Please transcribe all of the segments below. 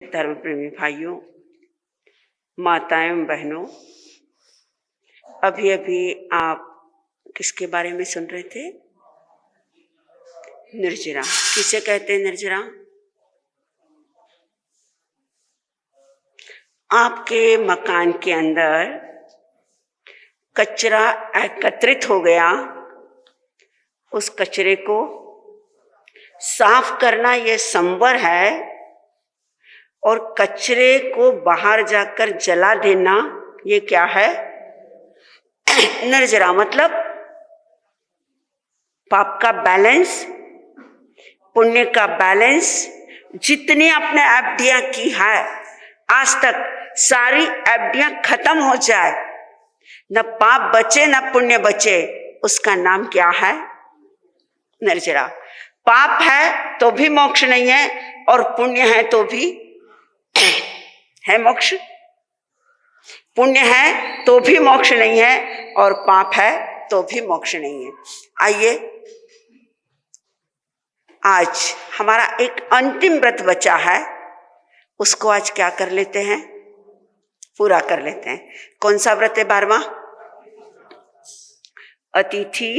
धर्म प्रेमी भाइयों, माताएं, बहनों, अभी अभी आप किसके बारे में सुन रहे थे? निर्जरा। किसे कहते हैं निर्जरा? आपके मकान के अंदर कचरा एकत्रित हो गया, उस कचरे को साफ करना ये संवर है, और कचरे को बाहर जाकर जला देना ये क्या है? निर्जरा। मतलब पाप का बैलेंस, पुण्य का बैलेंस, जितनी आपने एफडियां की है आज तक, सारी एफडियां खत्म हो जाए, न पाप बचे न पुण्य बचे, उसका नाम क्या है? निर्जरा। पाप है तो भी मोक्ष नहीं है, और पुण्य है तो भी है मोक्ष। पुण्य है तो भी मोक्ष नहीं है, और पाप है तो भी मोक्ष नहीं है। आइए, आज हमारा एक अंतिम व्रत बचा है, उसको आज क्या कर लेते हैं? पूरा कर लेते हैं। कौन सा व्रत है? 12वां अतिथि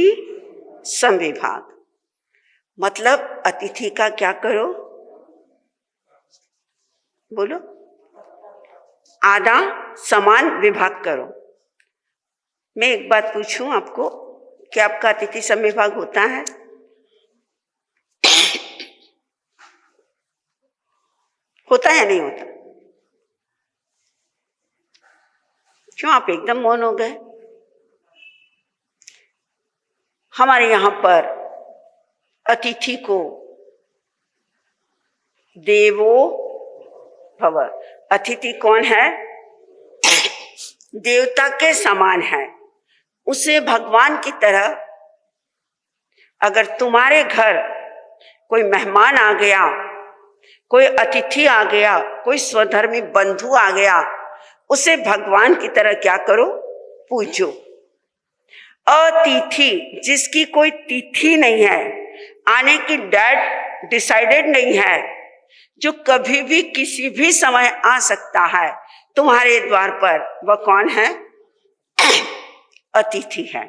समविभाग। मतलब अतिथि का क्या करो? बोलो। आधा समान विभाग करो। मैं एक बात पूछूं आपको, क्या आपका अतिथि समविभाग होता है? होता है या नहीं होता? क्यों आप एकदम मौन हो गए? हमारे यहां पर अतिथि को देवो भव। अतिथि कौन है? देवता के समान है। उसे भगवान की तरह, अगर तुम्हारे घर कोई मेहमान आ गया, कोई अतिथि आ गया, कोई स्वधर्मी बंधु आ गया, उसे भगवान की तरह क्या करो? पूजो। अतिथि, जिसकी कोई तिथि नहीं है, आने की डेट डिसाइडेड नहीं है, जो कभी भी किसी भी समय आ सकता है तुम्हारे द्वार पर, वह कौन है? अतिथि है।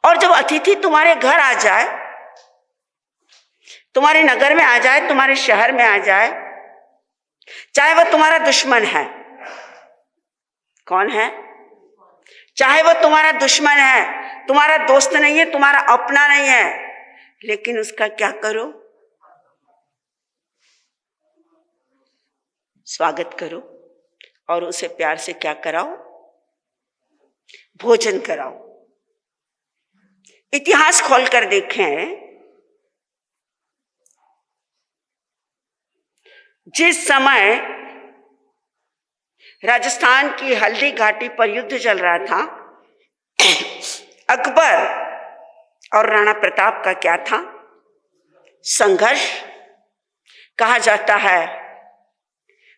और जब अतिथि तुम्हारे घर आ जाए, तुम्हारे नगर में आ जाए, तुम्हारे शहर में आ जाए, चाहे वह तुम्हारा दुश्मन है, कौन है? चाहे वह तुम्हारा दुश्मन है, तुम्हारा दोस्त नहीं है, तुम्हारा अपना नहीं है, लेकिन उसका क्या करो? स्वागत करो, और उसे प्यार से क्या कराओ? भोजन कराओ। इतिहास खोलकर देखें, जिस समय राजस्थान की हल्दी घाटी पर युद्ध चल रहा था, अकबर और राणा प्रताप का क्या था? संघर्ष। कहा जाता है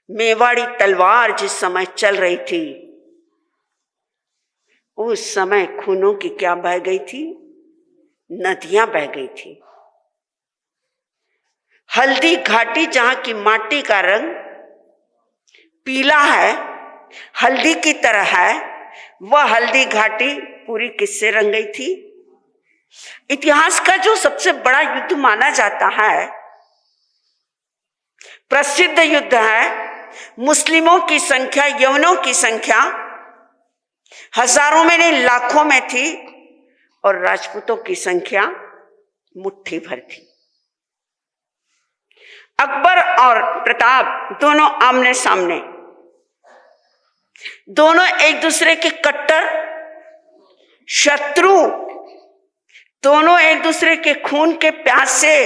मेवाड़ी तलवार जिस समय चल रही थी, उस समय खूनों की क्या बह गई थी? नदियां बह गई थी। हल्दी घाटी, जहां की माटी का रंग पीला है, हल्दी की तरह है, वह हल्दी घाटी पूरी किससे रंग गई थी? इतिहास का जो सबसे बड़ा युद्ध माना जाता है, प्रसिद्ध युद्ध है, मुस्लिमों की संख्या, यवनों की संख्या हजारों में नहीं लाखों में थी, और राजपूतों की संख्या मुट्ठी भर थी। अकबर और प्रताप दोनों आमने सामने, दोनों एक दूसरे के कट्टर शत्रु, दोनों एक दूसरे के खून के प्यासे,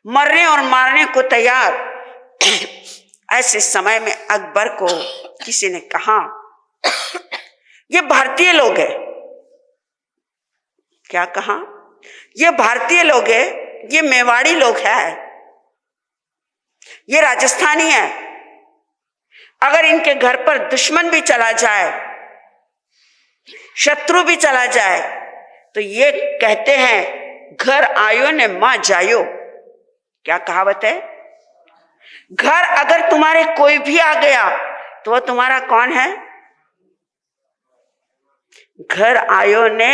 मरने और मारने को तैयार। ऐसे समय में अकबर को किसी ने कहा, ये भारतीय लोग हैं। क्या कहा? ये भारतीय लोग हैं, ये मेवाड़ी लोग हैं, ये राजस्थानी है। अगर इनके घर पर दुश्मन भी चला जाए, शत्रु भी चला जाए, तो ये कहते हैं घर आयो ने मां जायो। क्या कहावत है? घर अगर तुम्हारे कोई भी आ गया तो वह तुम्हारा कौन है? घर आयो ने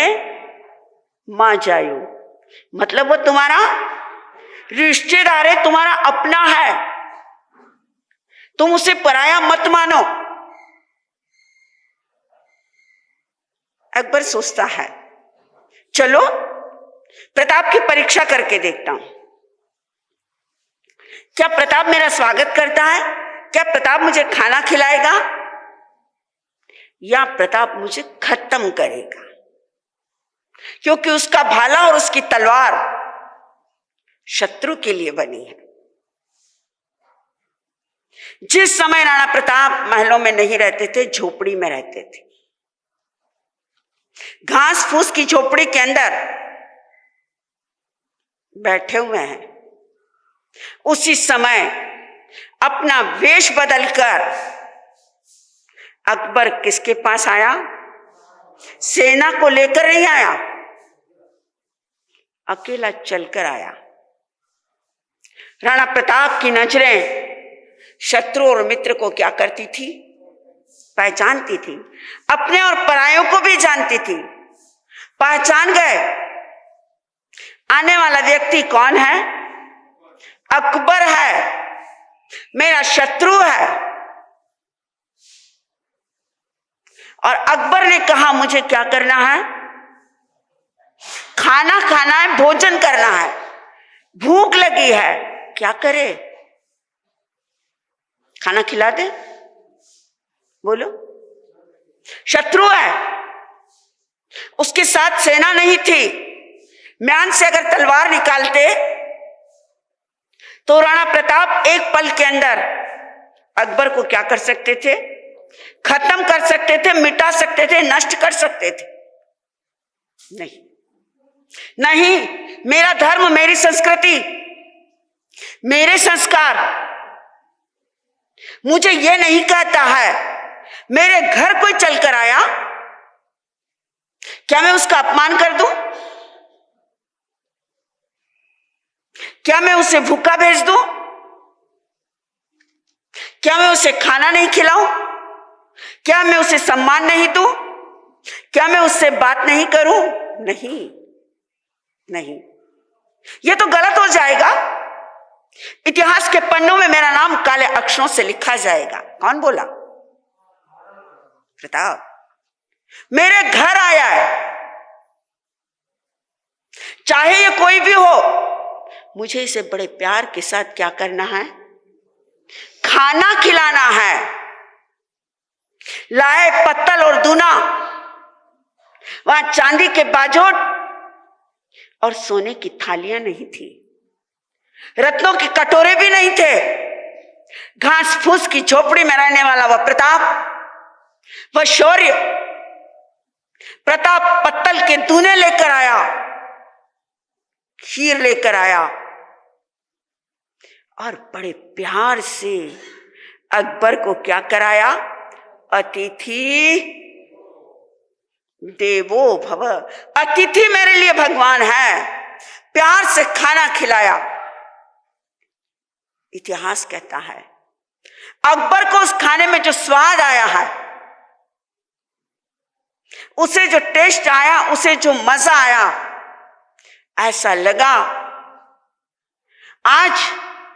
मां जायो, मतलब वो तुम्हारा रिश्तेदार है, तुम्हारा अपना है। तुम उसे पराया मत मानो। अकबर सोचता है, चलो प्रताप की परीक्षा करके देखता हूं। क्या प्रताप मेरा स्वागत करता है? क्या प्रताप मुझे खाना खिलाएगा? या प्रताप मुझे खत्म करेगा? क्योंकि उसका भाला और उसकी तलवार शत्रु के लिए बनी है। जिस समय राणा प्रताप महलों में नहीं रहते थे, झोपड़ी में रहते थे, घास फूस की झोपड़ी के अंदर बैठे हुए हैं, उसी समय अपना वेश बदलकर अकबर किसके पास आया? सेना को लेकर नहीं आया, अकेला चलकर आया। राणा प्रताप की नजरें शत्रु और मित्र को क्या करती थी? पहचानती थी। अपने और परायों को भी जानती थी। पहचान गए आने वाला व्यक्ति कौन है? अकबर है, मेरा शत्रु है। और अकबर ने कहा मुझे क्या करना है? खाना खाना है, भोजन करना है, भूख लगी है। क्या करे? खाना खिला दे? बोलो। शत्रु है, उसके साथ सेना नहीं थी। म्यान से अगर तलवार निकालते तो राणा प्रताप एक पल के अंदर अकबर को क्या कर सकते थे? खत्म कर सकते थे, मिटा सकते थे, नष्ट कर सकते थे। नहीं नहीं, मेरा धर्म, मेरी संस्कृति, मेरे संस्कार मुझे यह नहीं कहता है। मेरे घर कोई चलकर आया, क्या मैं उसका अपमान कर दूं? क्या मैं उसे भूखा भेज दूं? क्या मैं उसे खाना नहीं खिलाऊं? क्या मैं उसे सम्मान नहीं दूं? क्या मैं उससे बात नहीं करूं? नहीं नहीं, यह तो गलत हो जाएगा। इतिहास के पन्नों में मेरा नाम काले अक्षरों से लिखा जाएगा। कौन बोला? प्रताप। मेरे घर आया है, चाहे ये कोई भी हो, मुझे इसे बड़े प्यार के साथ क्या करना है? खाना खिलाना है। लाए पत्तल और दूना, वहां चांदी के बाजोट और सोने की थालियां नहीं थी, रत्नों के कटोरे भी नहीं थे। घास फूस की झोपड़ी में रहने वाला वह प्रताप, वह शौर्य, प्रताप पत्तल के दूने लेकर आया, खीर लेकर आया और बड़े प्यार से अकबर को क्या कराया? अतिथि देवो भव। अतिथि मेरे लिए भगवान है। प्यार से खाना खिलाया। इतिहास कहता है अकबर को उस खाने में जो स्वाद आया है, उसे जो टेस्ट आया, उसे जो मजा आया, ऐसा लगा आज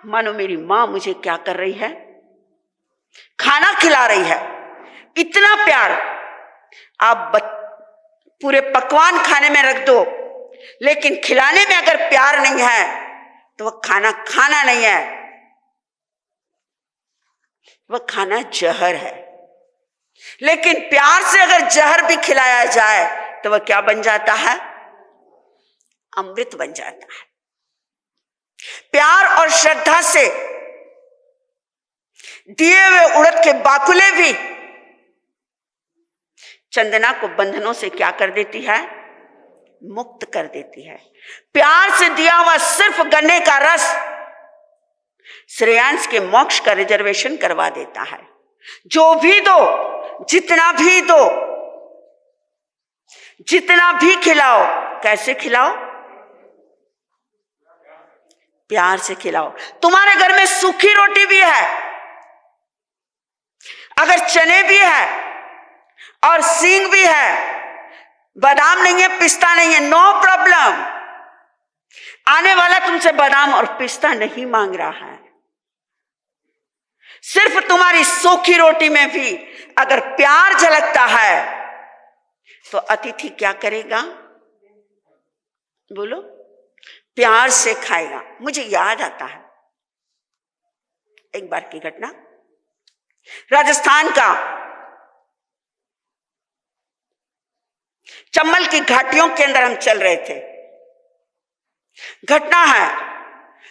मानो मेरी मां मुझे क्या कर रही है? खाना खिला रही है। इतना प्यार। आप पूरे पकवान खाने में रख दो, लेकिन खिलाने में अगर प्यार नहीं है तो वह खाना खाना नहीं है, वह खाना जहर है। लेकिन प्यार से अगर जहर भी खिलाया जाए तो वह क्या बन जाता है? अमृत बन जाता है। प्यार और श्रद्धा से दिए हुए उड़द के बाकुले भी चंदना को बंधनों से क्या कर देती है? मुक्त कर देती है। प्यार से दिया हुआ सिर्फ गन्ने का रस श्रेयांश के मोक्ष का रिजर्वेशन करवा देता है। जो भी दो, जितना भी दो, जितना भी खिलाओ, कैसे खिलाओ? प्यार से खिलाओ। तुम्हारे घर में सूखी रोटी भी है, अगर चने भी है और सींग भी है, बादाम नहीं है, पिस्ता नहीं है, नो प्रॉब्लम। आने वाला तुमसे बादाम और पिस्ता नहीं मांग रहा है। सिर्फ तुम्हारी सूखी रोटी में भी अगर प्यार झलकता है तो अतिथि क्या करेगा? बोलो, प्यार से खाएगा। मुझे याद आता है एक बार की घटना, राजस्थान का चंबल की घाटियों के अंदर हम चल रहे थे। घटना है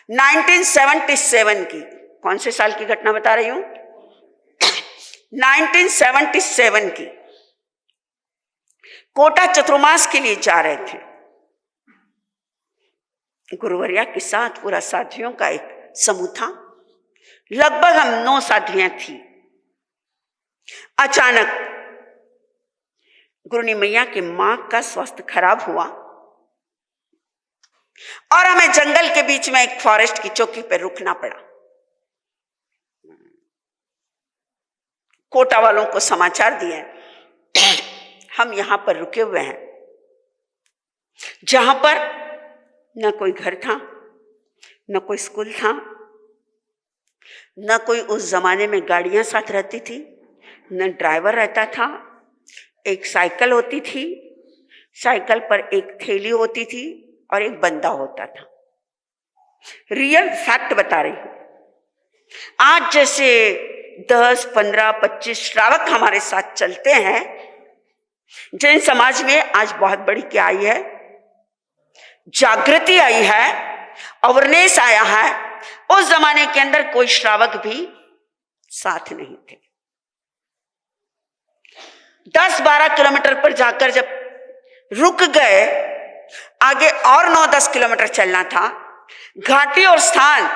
1977 की। कौन से साल की घटना बता रही हूं? 1977 की। कोटा चतुर्मास के लिए जा रहे थे। गुरुवर्या के साथ पूरा साधियों का एक समूह था। लगभग हम 9 साधियां थी। अचानक गुरुनी मैया के मां का स्वास्थ्य खराब हुआ और हमें जंगल के बीच में एक फॉरेस्ट की चौकी पर रुकना पड़ा। कोटा वालों को समाचार दिए हम यहां पर रुके हुए हैं, जहां पर न कोई घर था, न कोई स्कूल था, न कोई उस जमाने में गाड़ियां साथ रहती थी, न ड्राइवर रहता था। एक साइकिल होती थी, साइकिल पर एक थैली होती थी और एक बंदा होता था। रियल फैक्ट बता रही हूं। आज जैसे 10, 15, 25 श्रावक हमारे साथ चलते हैं, जैन समाज में आज बहुत बड़ी क्या आई है? जागृति आई है, अवेयरनेस आया है। उस जमाने के अंदर कोई श्रावक भी साथ नहीं थे। 10-12 किलोमीटर पर जाकर जब रुक गए, आगे और 9-10 किलोमीटर चलना था। घाटी और स्थान,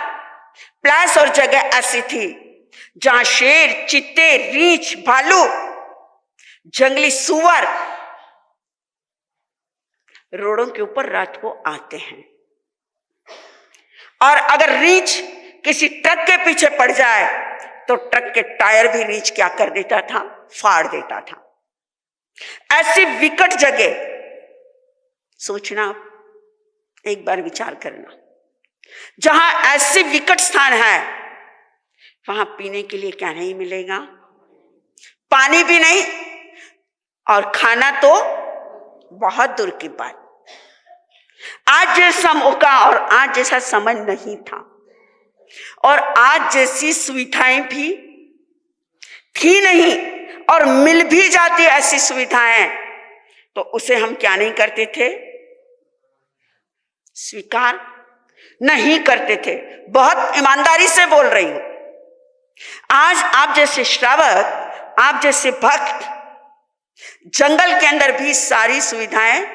प्लेस और जगह ऐसी थी जहां शेर, चीते, रीछ, भालू, जंगली सुअर रोडों के ऊपर रात को आते हैं। और अगर रीछ किसी ट्रक के पीछे पड़ जाए तो ट्रक के टायर भी रीछ क्या कर देता था? फाड़ देता था। ऐसी विकट जगह, सोचना, एक बार विचार करना, जहां ऐसी विकट स्थान है, वहां पीने के लिए क्या नहीं मिलेगा? पानी भी नहीं, और खाना तो बहुत दूर की बात। आज जैसा मौका और आज जैसा समय नहीं था, और आज जैसी सुविधाएं भी थी नहीं, और मिल भी जाती ऐसी सुविधाएं तो उसे हम क्या नहीं करते थे? स्वीकार नहीं करते थे। बहुत ईमानदारी से बोल रही हूं। आज आप जैसे श्रावक, आप जैसे भक्त जंगल के अंदर भी सारी सुविधाएं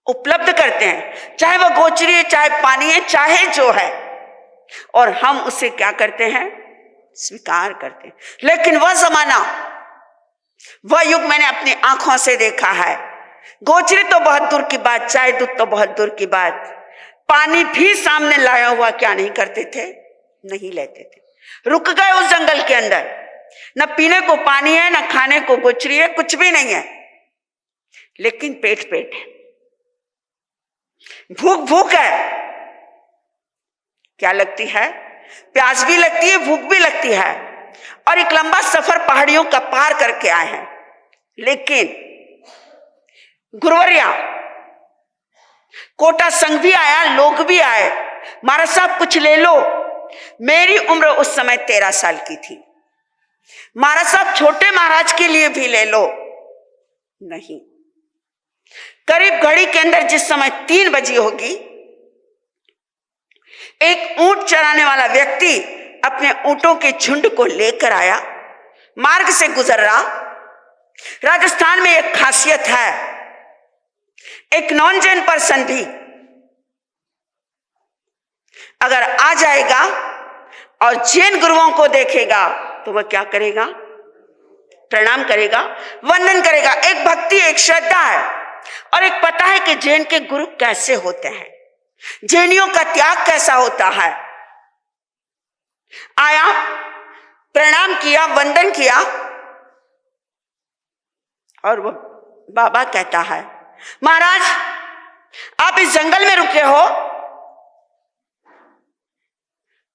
उपलब्ध करते हैं, चाहे वह गोचरी है, चाहे पानी है, चाहे जो है, और हम उसे क्या करते हैं? स्वीकार करते हैं। लेकिन वह जमाना, वह युग मैंने अपनी आंखों से देखा है। गोचरी तो बहुत दूर की बात, चाय दूध तो बहुत दूर की बात, पानी भी सामने लाया हुआ क्या नहीं करते थे? नहीं लेते थे। रुक गए उस जंगल के अंदर, न पीने को पानी है, न खाने को गोचरी है, कुछ भी नहीं है, लेकिन पेट पेट है, भूख भूख है। क्या लगती है? प्यास भी लगती है, भूख भी लगती है, और एक लंबा सफर पहाड़ियों का पार करके आए हैं। लेकिन गुरुवर्या, कोटा संघ भी आया, लोग भी आए, महाराज साहब कुछ ले लो। मेरी उम्र उस समय 13 साल की थी। महाराज साहब छोटे महाराज के लिए भी ले लो। नहीं। करीब घड़ी के अंदर जिस समय 3 बजी होगी, एक ऊंट चराने वाला व्यक्ति अपने ऊंटों के झुंड को लेकर आया, मार्ग से गुजर रहा। राजस्थान में एक खासियत है, एक नॉन जैन पर्सन भी अगर आ जाएगा और जैन गुरुओं को देखेगा तो वह क्या करेगा? प्रणाम करेगा, वंदन करेगा। एक भक्ति, एक श्रद्धा है, और एक पता है कि जैन के गुरु कैसे होते हैं। जेनियों का त्याग कैसा होता है। आया, प्रणाम किया, वंदन किया, और वो बाबा कहता है, महाराज आप इस जंगल में रुके हो,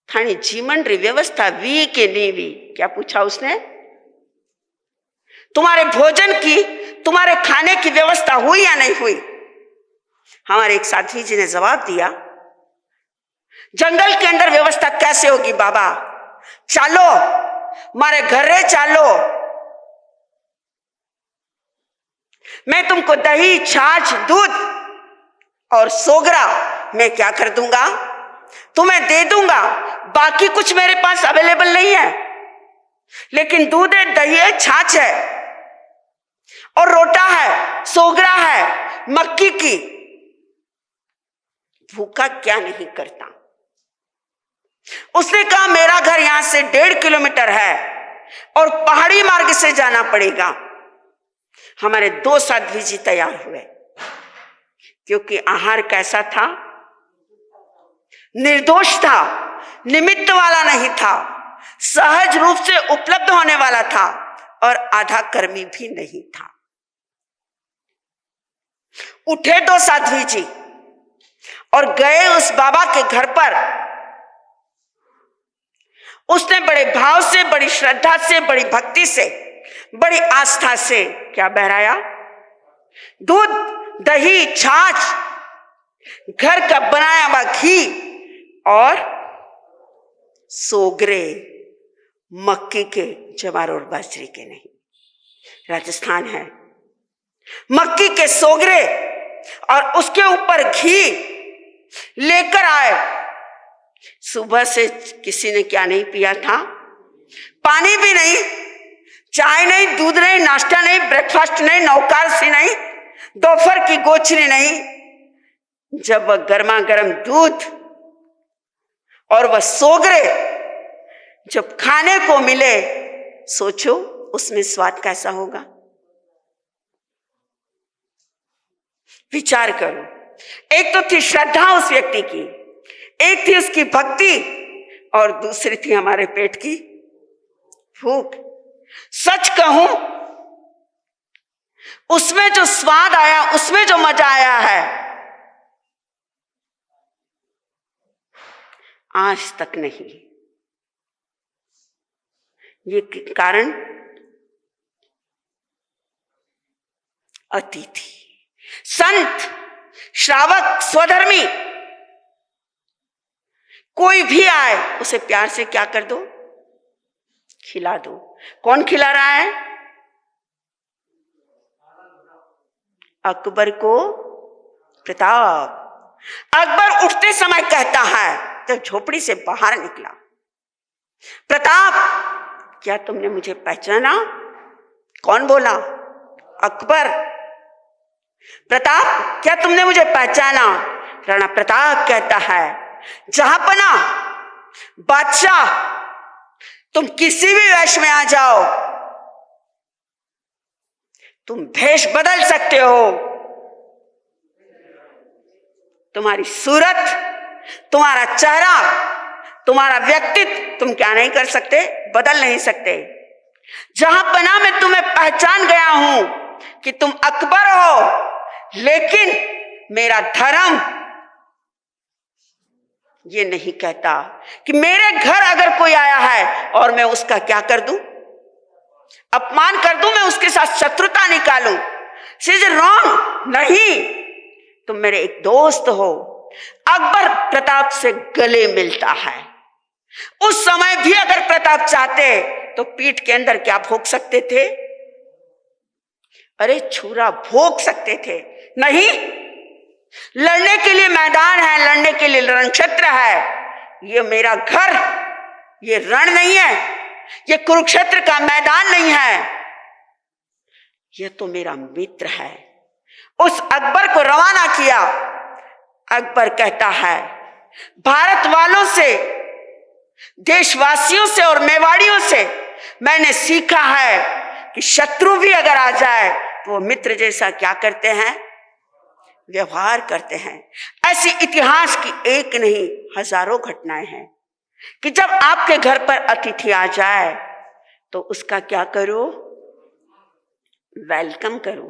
थानी जीवन री व्यवस्था वी के नहीं वी? क्या पूछा उसने? तुम्हारे भोजन की, तुम्हारे खाने की व्यवस्था हुई या नहीं हुई? हमारे एक साथी जी ने जवाब दिया, जंगल के अंदर व्यवस्था कैसे होगी बाबा? चालो मारे घरे चालो, मैं तुमको दही, छाछ, दूध और सोगरा मैं क्या कर दूंगा, तुम्हें दे दूंगा। बाकी कुछ मेरे पास अवेलेबल नहीं है, लेकिन दूध है, दही है, छाछ है और रोटा है, सोगरा है मक्की की। भूखा क्या नहीं करता। उसने कहा मेरा घर यहां से 1.5 किलोमीटर है और पहाड़ी मार्ग से जाना पड़ेगा। हमारे 2 साध्वी जी तैयार हुए, क्योंकि आहार कैसा था? निर्दोष था, निमित्त वाला नहीं था, सहज रूप से उपलब्ध होने वाला था और आधा कर्मी भी नहीं था। उठे 2 साध्वी जी और गए उस बाबा के घर पर। उसने बड़े भाव से, बड़ी श्रद्धा से, बड़ी भक्ति से, बड़ी आस्था से क्या बहराया? दूध, दही, छाछ, घर का बनाया हुआ घी और सोगरे, मक्की के, जवार और बाजरे के नहीं। राजस्थान है, मक्की के सोगरे और उसके ऊपर घी लेकर आए। सुबह से किसी ने क्या नहीं पिया था? पानी भी नहीं, चाय नहीं, दूध नहीं, नाश्ता नहीं, ब्रेकफास्ट नहीं, नौकारसी नहीं, दोपहर की गोचरी नहीं। जब वह गर्मा गर्म दूध और वह सोगरे जब खाने को मिले, सोचो उसमें स्वाद कैसा होगा। विचार करो। एक तो थी श्रद्धा उस व्यक्ति की, एक थी उसकी भक्ति और दूसरी थी हमारे पेट की भूख। सच कहूं, उसमें जो स्वाद आया, उसमें जो मजा आया है, आज तक नहीं। ये कारण अतिथि, संत, श्रावक, स्वधर्मी कोई भी आए उसे प्यार से क्या कर दो? खिला दो। कौन खिला रहा है? अकबर को प्रताप। अकबर उठते समय कहता है, जब झोपड़ी से बाहर निकला, प्रताप क्या तुमने मुझे पहचाना? कौन बोला? अकबर। प्रताप क्या तुमने मुझे पहचाना? राणा प्रताप कहता है, जहांपना बादशाह, तुम किसी भी वेश में आ जाओ, तुम भेष बदल सकते हो, तुम्हारी सूरत, तुम्हारा चेहरा, तुम्हारा व्यक्तित्व तुम क्या नहीं कर सकते? बदल नहीं सकते। जहांपना मैं तुम्हें पहचान गया हूं कि तुम अकबर हो, लेकिन मेरा धर्म ये नहीं कहता कि मेरे घर अगर कोई आया है और मैं उसका क्या कर दूं? अपमान कर दूं, मैं उसके साथ शत्रुता निकालूं। Is wrong. नहीं, तुम मेरे एक दोस्त हो। अकबर प्रताप से गले मिलता है। उस समय भी अगर प्रताप चाहते तो पीठ के अंदर क्या भोग सकते थे? अरे छुरा भोग सकते थे। नहीं, लड़ने के लिए मैदान है, लड़ने के लिए रण क्षेत्र है। ये मेरा घर, ये रण नहीं है, ये कुरुक्षेत्र का मैदान नहीं है, ये तो मेरा मित्र है। उस अकबर को रवाना किया। अकबर कहता है, भारत वालों से, देशवासियों से और मेवाड़ियों से मैंने सीखा है कि शत्रु भी अगर आ जाए तो वो मित्र जैसा क्या करते हैं? व्यवहार करते हैं। ऐसी इतिहास की एक नहीं हजारों घटनाएं हैं कि जब आपके घर पर अतिथि आ जाए तो उसका क्या करो? वेलकम करो।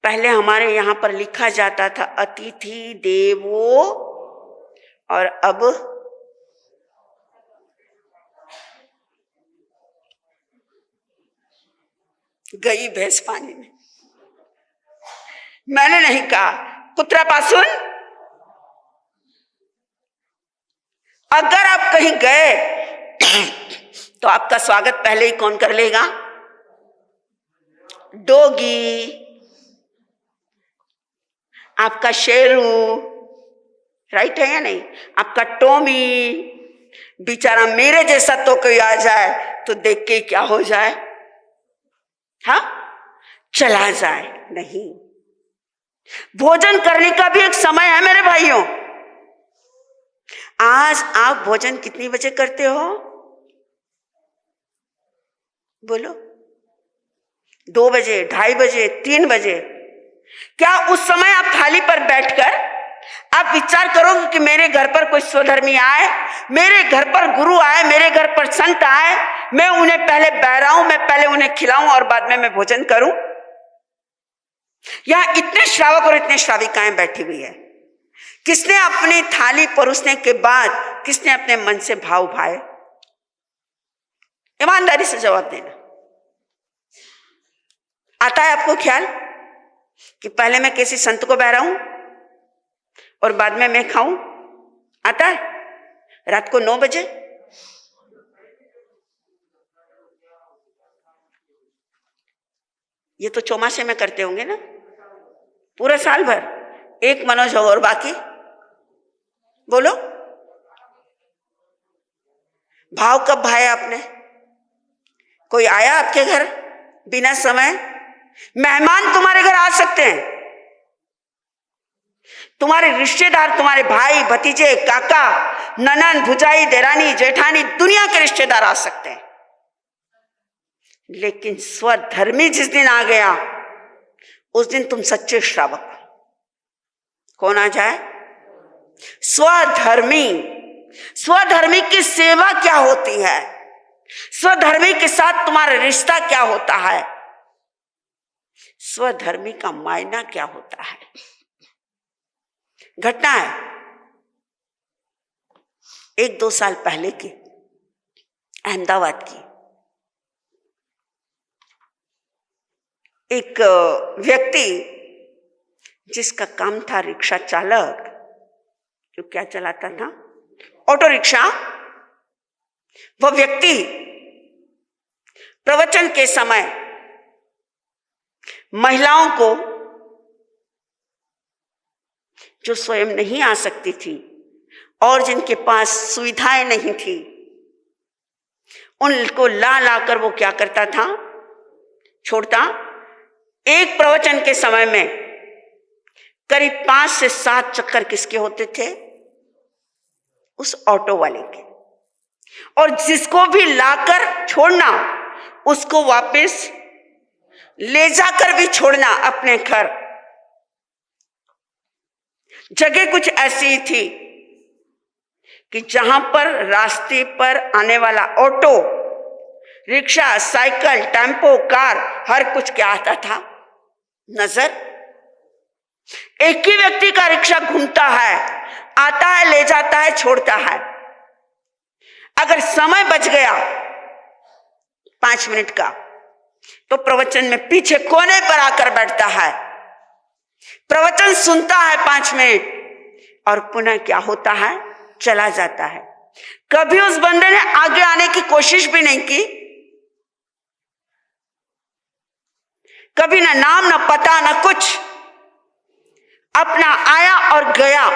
पहले हमारे यहाँ पर लिखा जाता था अतिथि देवो, और अब गई भैंस पानी में। मैंने नहीं कहा, कुत्रापासून अगर आप कहीं गए तो आपका स्वागत पहले ही कौन कर लेगा? डोगी, आपका शेरू, राइट है या नहीं? आपका टॉमी। बेचारा मेरे जैसा तो कोई आ जाए तो देख के क्या हो जाए? हाँ, चला जाए। नहीं, भोजन करने का भी एक समय है मेरे भाइयों। आज आप भोजन कितनी बजे करते हो? बोलो, 2 बजे, 2:30 बजे, 3 बजे। क्या उस समय आप थाली पर बैठकर आप विचार करोगे कि मेरे घर पर कोई स्वधर्मी आए, मेरे घर पर गुरु आए, मेरे घर पर संत आए, मैं उन्हें पहले बहराऊं, मैं पहले उन्हें खिलाऊं और बाद में मैं भोजन करूं? यहां इतने श्रावक और इतने श्राविकाएं बैठी हुई है। किसने अपनी थाली परोसने के बाद किसने अपने मन से भाव भाए? ईमानदारी से जवाब देना। आता है आपको ख्याल कि पहले मैं किसी संत को बहराऊं और बाद में मैं खाऊं? आता है? रात को 9 बजे ये तो चौमासे में करते होंगे ना, पूरा साल भर। एक मनोज और बाकी बोलो, भाव कब भाया आपने? कोई आया आपके घर बिना समय? मेहमान तुम्हारे घर आ सकते हैं, तुम्हारे रिश्तेदार, तुम्हारे भाई भतीजे, काका, ननन, भुजाई, देरानी, जेठानी, दुनिया के रिश्तेदार आ सकते हैं। लेकिन स्वधर्मी जिस दिन आ गया उस दिन तुम सच्चे श्रावक हो। कौन आ जाए? स्वधर्मी। स्वधर्मी की सेवा क्या होती है? स्वधर्मी के साथ तुम्हारा रिश्ता क्या होता है? स्वधर्मी का मायना क्या होता है? घटना है 1-2 साल पहले की, अहमदाबाद की। एक व्यक्ति जिसका काम था रिक्शा चालक, जो क्या चलाता था? Auto rickshaw. वह व्यक्ति प्रवचन के समय महिलाओं को, जो स्वयं नहीं आ सकती थी और जिनके पास सुविधाएं नहीं थी, उनको ला लाकर वो क्या करता था? छोड़ता। एक प्रवचन के समय में करीब 5 से 7 चक्कर किसके होते थे? उस ऑटो वाले के। और जिसको भी लाकर छोड़ना उसको वापस ले जाकर भी छोड़ना अपने घर। जगह कुछ ऐसी थी कि जहां पर रास्ते पर आने वाला auto, rickshaw, cycle, tempo, car, हर कुछ क्या आता था? नजर। एक ही व्यक्ति का रिक्शा घूमता है, आता है, ले जाता है, छोड़ता है। अगर समय बच गया 5 मिनट का तो प्रवचन में पीछे कोने पर आकर बैठता है, प्रवचन सुनता है 5 मिनट और पुनः क्या होता है? चला जाता है। कभी उस बंदे ने आगे आने की कोशिश भी नहीं की। कभी ना नाम, ना पता, ना कुछ, अपना आया और गया।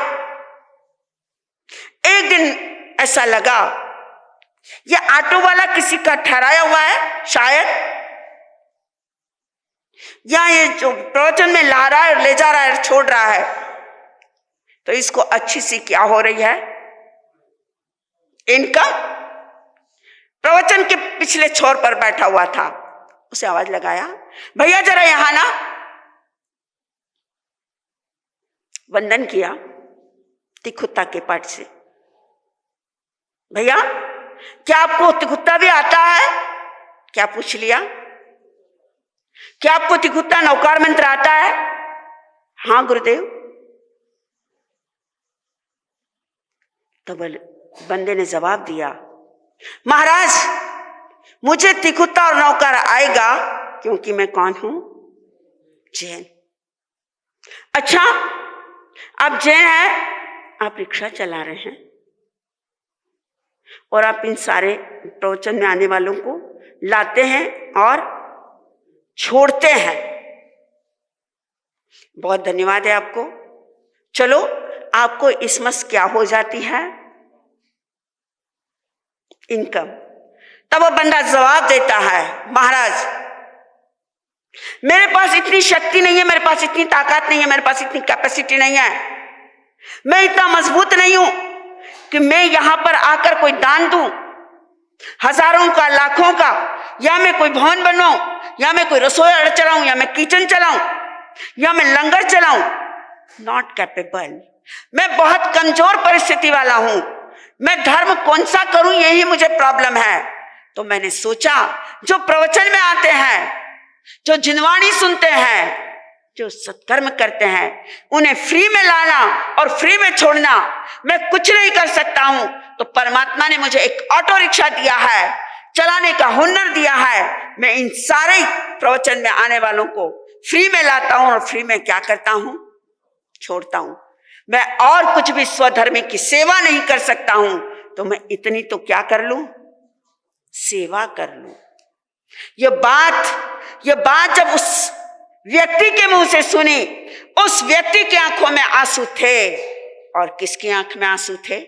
एक दिन ऐसा लगा ये ऑटो वाला किसी का ठहराया हुआ है शायद, या ये जो प्रवचन में ला रहा है, ले जा रहा है, छोड़ रहा है, तो इसको अच्छी सी क्या हो रही है? इनकम। प्रवचन के पिछले छोर पर बैठा हुआ था, उसे आवाज लगाया, भैया जरा यहां ना। वंदन किया तिखुत्ता के पाठ से। भैया क्या आपको तिखुत्ता भी आता है? क्या पूछ लिया? क्या आपको तिखुत्ता नौकार मंत्र आता है? हाँ गुरुदेव। तो बंदे ने जवाब दिया, महाराज मुझे तिखुत्ता और नौकार आएगा क्योंकि मैं कौन हूं? जैन। अच्छा, आप जैन हैं, आप रिक्शा चला रहे हैं और आप इन सारे प्रवचन में आने वालों को लाते हैं और छोड़ते हैं। बहुत धन्यवाद है आपको। चलो, आपको इसमस क्या हो जाती है? इनकम। तब वो बंदा जवाब देता है, महाराज मेरे पास इतनी शक्ति नहीं है, मेरे पास इतनी ताकत नहीं है, मेरे पास इतनी कैपेसिटी नहीं है, मैं इतना मजबूत नहीं हूं कि मैं यहां पर आकर कोई दान दूं, हजारों का, लाखों का, या मैं कोई भवन बनवाऊं, या मैं कोई रसोई चलाऊं, या मैं किचन चलाऊं, या मैं लंगर चलाऊं। Not capable. मैं बहुत कमजोर परिस्थिति वाला हूं। मैं धर्म कौन सा करूं, यही मुझे प्रॉब्लम है। तो मैंने सोचा जो प्रवचन में आते हैं, जो जिनवाणी सुनते हैं, जो सत्कर्म करते हैं, उन्हें फ्री में लाना और फ्री में छोड़ना। मैं कुछ नहीं कर सकता हूं, तो परमात्मा ने मुझे एक ऑटो रिक्शा दिया है, चलाने का हुनर दिया है। मैं इन सारे प्रवचन में आने वालों को फ्री में लाता हूं और फ्री में क्या करता हूं? छोड़ता हूं। मैं और कुछ भी स्वधर्मी की सेवा नहीं कर सकता हूं, तो मैं इतनी तो क्या कर लूं? सेवा कर लूं। ये बात जब उस व्यक्ति के मुंह से सुनी, उस व्यक्ति की आंखों में आंसू थे। और किसकी आंख में आंसू थे?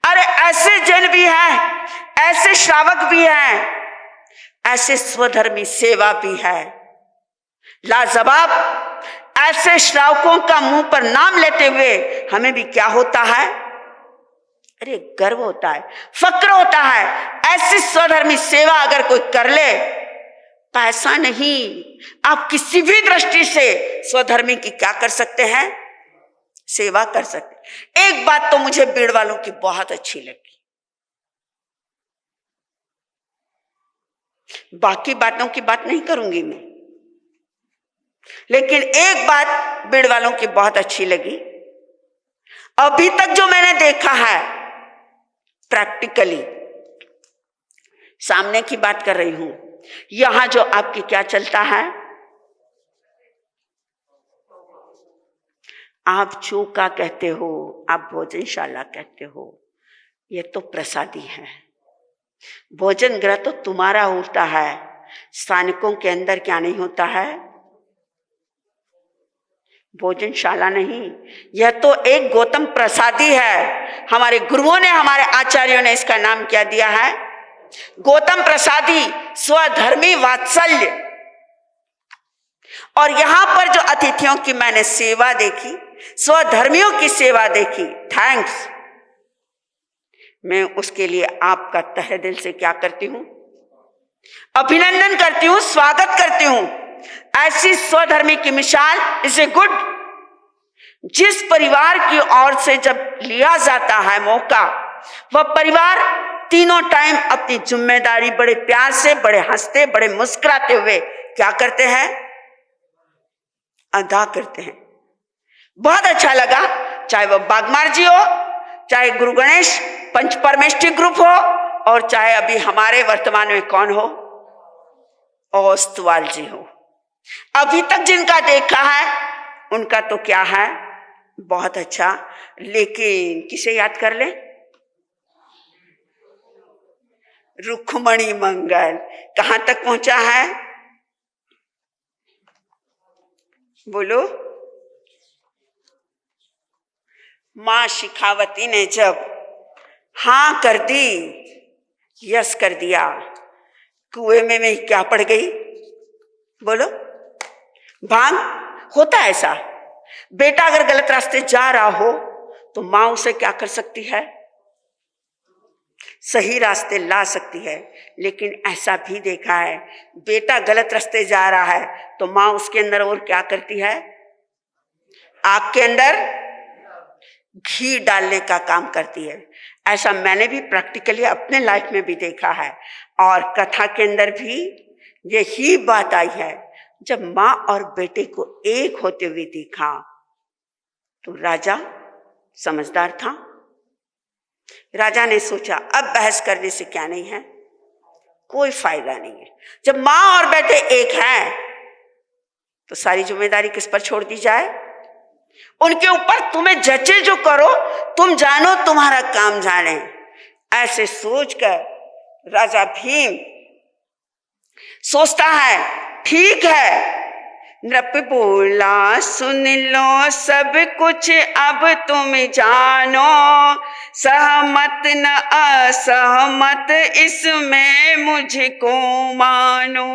अरे ऐसे जन भी हैं, ऐसे श्रावक भी हैं, ऐसे स्वधर्मी सेवा भी है। लाजवाब ऐसे श्रावकों का मुंह पर नाम लेते हुए हमें भी क्या होता है? अरे गर्व होता है, फक्र होता है। ऐसी स्वधर्मी सेवा अगर कोई कर ले, पैसा नहीं, आप किसी भी दृष्टि से स्वधर्मी की क्या कर सकते हैं? सेवा कर सकते। एक बात तो मुझे बीड़ वालों की बहुत अच्छी लगी, बाकी बातों की बात नहीं करूंगी मैं, लेकिन एक बात बीड़ वालों की बहुत अच्छी लगी। अभी तक जो मैंने देखा है प्रैक्टिकली, सामने की बात कर रही हूं, यहां जो आपकी क्या चलता है, आप चौका कहते हो, आप भोजनशाला कहते हो, ये तो प्रसादी है। भोजन गृह तो तुम्हारा होता है, स्थानिकों के अंदर क्या नहीं होता है? भोजनशाला नहीं, यह तो एक गौतम प्रसादी है। हमारे गुरुओं ने, हमारे आचार्यों ने इसका नाम क्या दिया है? गौतम प्रसादी, स्वधर्मी वात्सल्य। और यहां पर जो अतिथियों की मैंने सेवा देखी, स्वधर्मियों की सेवा देखी, थैंक्स। मैं उसके लिए आपका तहे दिल से क्या करती हूं? अभिनंदन करती हूं, स्वागत करती हूं। ऐसी स्वधर्मी की मिसाल इज ए गुड। जिस परिवार की ओर से जब लिया जाता है मौका, वह परिवार तीनों टाइम अपनी जिम्मेदारी बड़े प्यार से, बड़े हंसते, बड़े मुस्कुराते हुए क्या करते हैं? अदा करते हैं। बहुत अच्छा लगा, चाहे वह बागमार जी हो, चाहे गुरु गणेश पंच परमेष्टि ग्रुप हो, और चाहे अभी हमारे वर्तमान में कौन हो, ओस्तवाल जी हो। अभी तक जिनका देखा है उनका तो क्या है, बहुत अच्छा। लेकिन किसे याद कर ले? रुक्मणी मंगल कहां तक पहुंचा है? बोलो। मां शिखावती ने जब हां कर दी, यस कर दिया, कुएं में मैं क्या पड़ गई? बोलो। भांग होता है ऐसा। बेटा अगर गलत रास्ते जा रहा हो तो मां उसे क्या कर सकती है? सही रास्ते ला सकती है। लेकिन ऐसा भी देखा है, बेटा गलत रास्ते जा रहा है तो मां उसके अंदर और क्या करती है? आग के अंदर घी डालने का काम करती है। ऐसा मैंने भी प्रैक्टिकली अपने लाइफ में भी देखा है और कथा के अंदर भी यही बात आई है। जब माँ और बेटे को एक होते हुए देखा तो राजा समझदार था। राजा ने सोचा अब बहस करने से क्या नहीं है, कोई फायदा नहीं है। जब माँ और बेटे एक हैं तो सारी जिम्मेदारी किस पर छोड़ दी जाए? उनके ऊपर तुम्हें जचे जो करो, तुम जानो तुम्हारा काम जाने। ऐसे सोचकर राजा भीम सोचता है ठीक है। नृप बोला सुन लो सब कुछ अब तुम जानो, सहमत न असहमत इसमें मुझको मानो।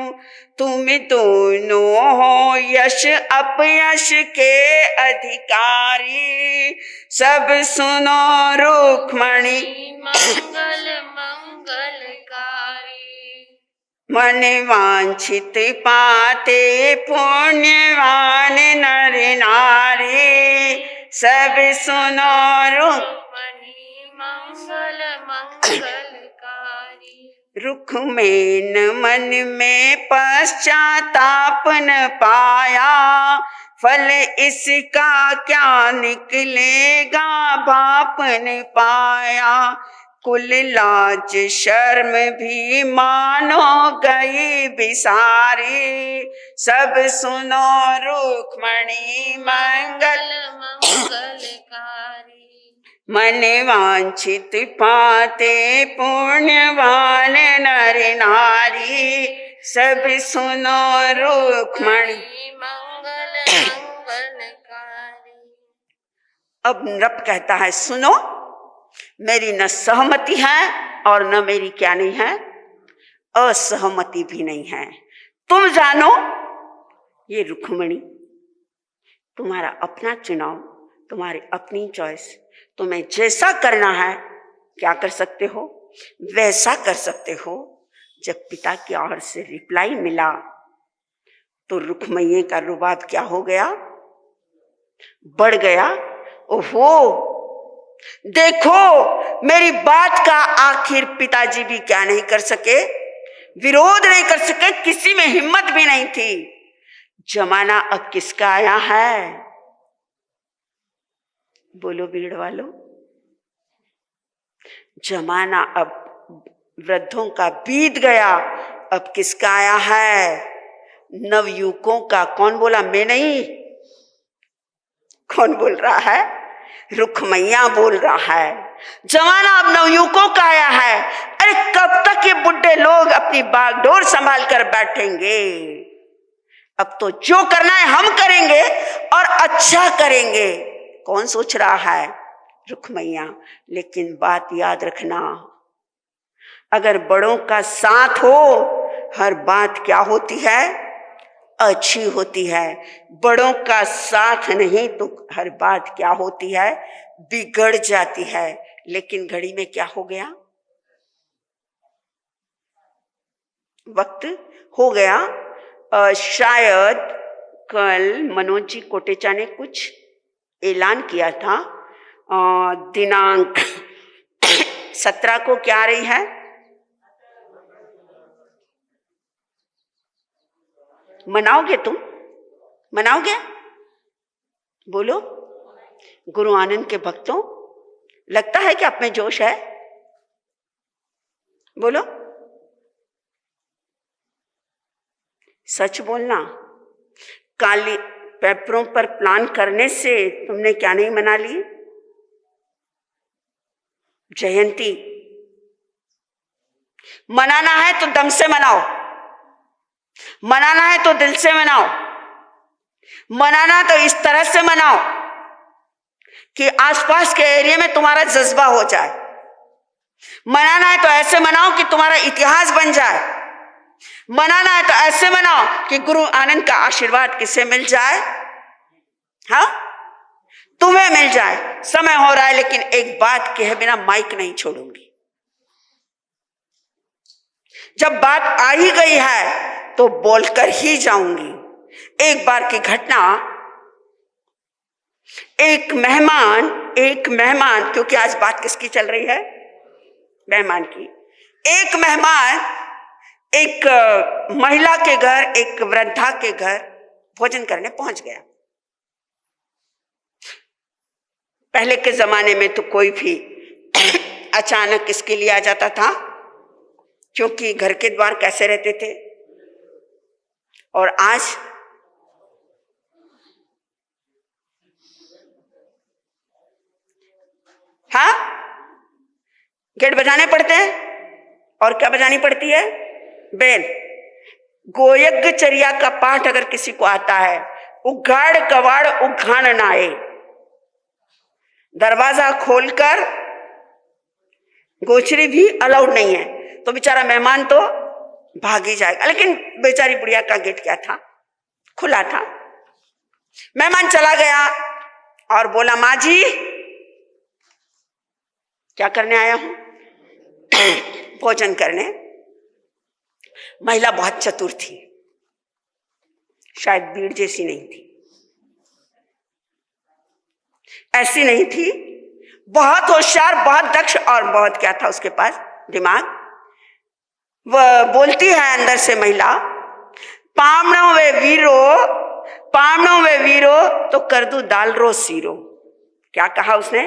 तुम दोनों हो यश अपयश के अधिकारी, सब सुनो रुक्मणी मंगल मंगलकारी। मन वांछित पाते पुण्यवान नर नारी, सब सुनो रुक्मणी मंगल मंगलकारी। रुक्मेन मन में पश्चाताप न पाया, फल इसका क्या निकलेगा बाप न पाया। कुल लाज शर्म भी मानो गई बिसारी, सब सुनो रुक्मणी मंगल मंगलकारी। मन वांछित पाते पुण्यवान नर नारी, सब सुनो रुक्मणी मंगल मंगलकारी। अब नृप कहता है सुनो, मेरी न सहमति है और न मेरी क्या नहीं है, असहमति भी नहीं है। तुम जानो ये रुक्मणी तुम्हारा अपना चुनाव, तुम्हारी अपनी चॉइस। तुम्हें जैसा करना है क्या कर सकते हो, वैसा कर सकते हो। जब पिता की ओर से रिप्लाई मिला तो रुक्मैये का रुबाब क्या हो गया, बढ़ गया। ओहो देखो मेरी बात का आखिर पिताजी भी क्या नहीं कर सके, विरोध नहीं कर सके, किसी में हिम्मत भी नहीं थी। जमाना अब किसका आया है, बोलो भीड़ वालों। जमाना अब वृद्धों का बीत गया, अब किसका आया है, नवयुवकों का। कौन बोला, मैं नहीं, कौन बोल रहा है, रुक्मैया बोल रहा है। जमाना अब नवयुवकों का आया है। अरे कब तक ये बुढ़े लोग अपनी बागडोर संभाल कर बैठेंगे? अब तो जो करना है हम करेंगे और अच्छा करेंगे। कौन सोच रहा है, रुक्मैया। लेकिन बात याद रखना, अगर बड़ों का साथ हो हर बात क्या होती है, अच्छी होती है। बड़ों का साथ नहीं तो हर बात क्या होती है, बिगड़ जाती है। लेकिन घड़ी में क्या हो गया, वक्त हो गया। शायद कल मनोज जी कोटेचा ने कुछ ऐलान किया था, दिनांक 17 को क्या आ रही है, मनाओगे तुम, मनाओगे? बोलो गुरु आनंद के भक्तों, लगता है कि आप में जोश है? बोलो सच बोलना। काली पेपरों पर प्लान करने से तुमने क्या नहीं मना ली, जयंती। मनाना है तो दम से मनाओ, मनाना है तो दिल से मनाओ, मनाना तो इस तरह से मनाओ कि आसपास के एरिया में तुम्हारा जज्बा हो जाए। मनाना है तो ऐसे मनाओ कि तुम्हारा इतिहास बन जाए। मनाना है तो ऐसे मनाओ कि गुरु आनंद का आशीर्वाद किसे मिल जाए, हाँ तुम्हें मिल जाए। समय हो रहा है लेकिन एक बात कहे बिना माइक नहीं छोड़ूंगी। जब बात आ ही गई है तो बोलकर ही जाऊंगी। एक बार की घटना, एक मेहमान, क्योंकि आज बात किसकी चल रही है? मेहमान की। एक मेहमान एक महिला के घर, एक वृद्धा के घर भोजन करने पहुंच गया। पहले के जमाने में तो कोई भी अचानक किसके लिए आ जाता था, क्योंकि घर के द्वार कैसे रहते थे। और आज हाँ, गेट बजाने पड़ते हैं। और क्या बजानी पड़ती है? बेल। गोयज्ञचर्या का पाठ अगर किसी को आता है, उघाड़ कवाड़ उघाड़ नाए, दरवाजा खोलकर गोचरी भी अलाउड नहीं है, तो बेचारा मेहमान तो भाग ही जाएगा। लेकिन बेचारी बुढ़िया का गेट क्या था? खुला था। मेहमान चला गया और बोला, माँ जी क्या करने आया हूं? भोजन करने। महिला बहुत चतुर थी, शायद भीड़ जैसी नहीं थी, ऐसी नहीं थी, बहुत होशियार, बहुत दक्ष और बहुत क्या था उसके पास? दिमाग। वह बोलती है अंदर से महिला, पामणो वे वीरो तो कर दूं दाल रो सीरो। क्या कहा उसने?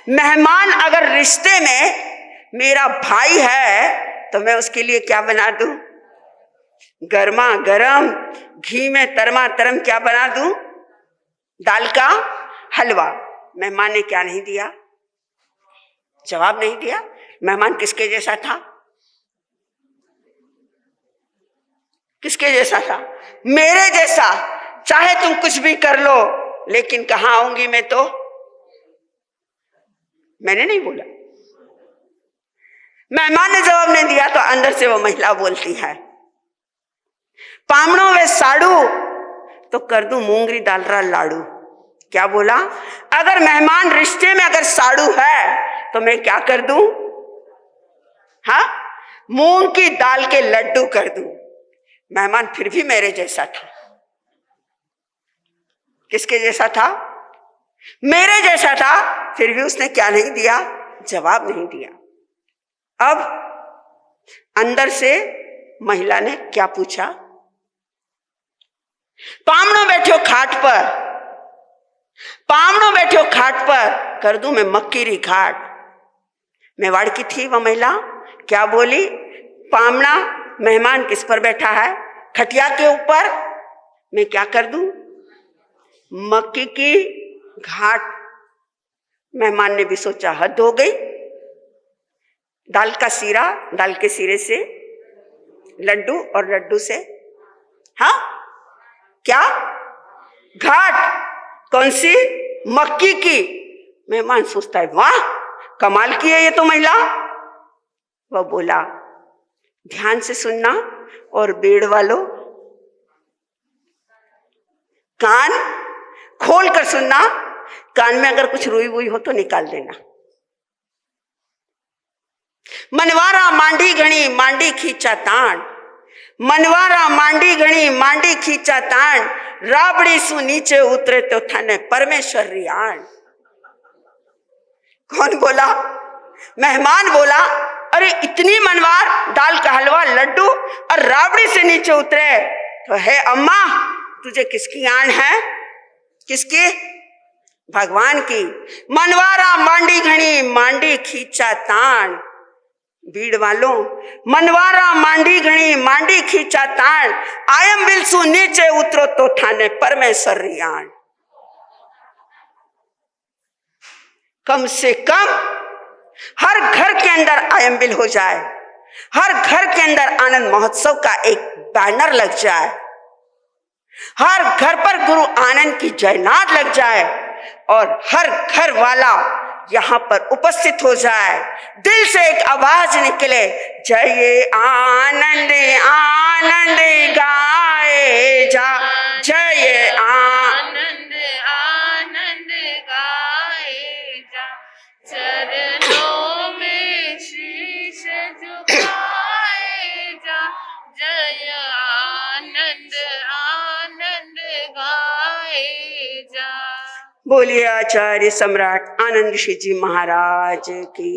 मेहमान अगर रिश्ते में मेरा भाई है तो मैं उसके लिए क्या बना दूं? गर्मा गर्म घी में तरमा तरम क्या बना दूं? दाल का हलवा। मेहमान ने क्या नहीं दिया? जवाब नहीं दिया। मेहमान किसके जैसा था? किसके जैसा था? मेरे जैसा। चाहे तुम कुछ भी कर लो, लेकिन कहां आऊंगी मैं? तो मैंने नहीं बोला। मेहमान ने जवाब नहीं दिया तो अंदर से वो महिला बोलती है, पामणो वे साड़ू तो कर दूं मूंगरी दाल रा लाड़ू। क्या बोला? अगर मेहमान रिश्ते में अगर साड़ू है तो मैं क्या कर दूं? हाँ, मूंग की दाल के लड्डू कर दूं। मेहमान फिर भी मेरे जैसा था। किसके जैसा था? मेरे जैसा था। फिर भी उसने क्या नहीं दिया? जवाब नहीं दिया। अब अंदर से महिला ने क्या पूछा? पामणो बैठो खाट पर, पामणो बैठो खाट पर कर दूं मैं मक्की री घाट। मेवाड़ की थी वह महिला। क्या बोली? पामणा मेहमान किस पर बैठा है? खटिया के ऊपर। मैं क्या कर दूं? मक्की की घाट। मेहमान ने भी सोचा हद हो गई। दाल का सीरा, दाल के सीरे से लड्डू और लड्डू से हाँ क्या घाट? कौन सी? मक्की की। मेहमान सोचता है वाह कमाल की है ये तो महिला। वह बोला, ध्यान से सुनना और बेड़ वालों कान खोल कर सुनना। कान में अगर कुछ रुई हुई हो तो निकाल देना। मनवारा मांडी घणी मांडी खींचा तान, मनवारा मांडी घणी मांडी खींचा तान, राबड़ी सु नीचे उतरे तो थाने परमेश्वर रियाण। कौन बोला? मेहमान बोला, अरे इतनी मनवार, दाल का हलवा, लड्डू और राबड़ी से नीचे उतरे तो है अम्मा तुझे किसकी आन है? किसकी? भगवान की। मनवारा मांडी घणी मांडी खींचा तान। भीड़ वालों, मनवारा मांडी घणी मांडी खींचा तान, आयम बिलसु नीचे उतरो तो थाने परमेश्वर रियाण। कम से कम हर घर के अंदर आयम बिल हो जाए, हर घर के अंदर आनंद महोत्सव का एक बैनर लग जाए, हर घर पर गुरु आनंद की जयनाद लग जाए और हर घर वाला यहां पर उपस्थित हो जाए। दिल से एक आवाज निकले, जय आनंद आनंद गाए जा, जय आनंद आनंद गाए जा, चरणों में शीश झुकाए जा, जय आनंद आनंद गाए जा। बोलिए आचार्य सम्राट आनंद ऋषि जी महाराज की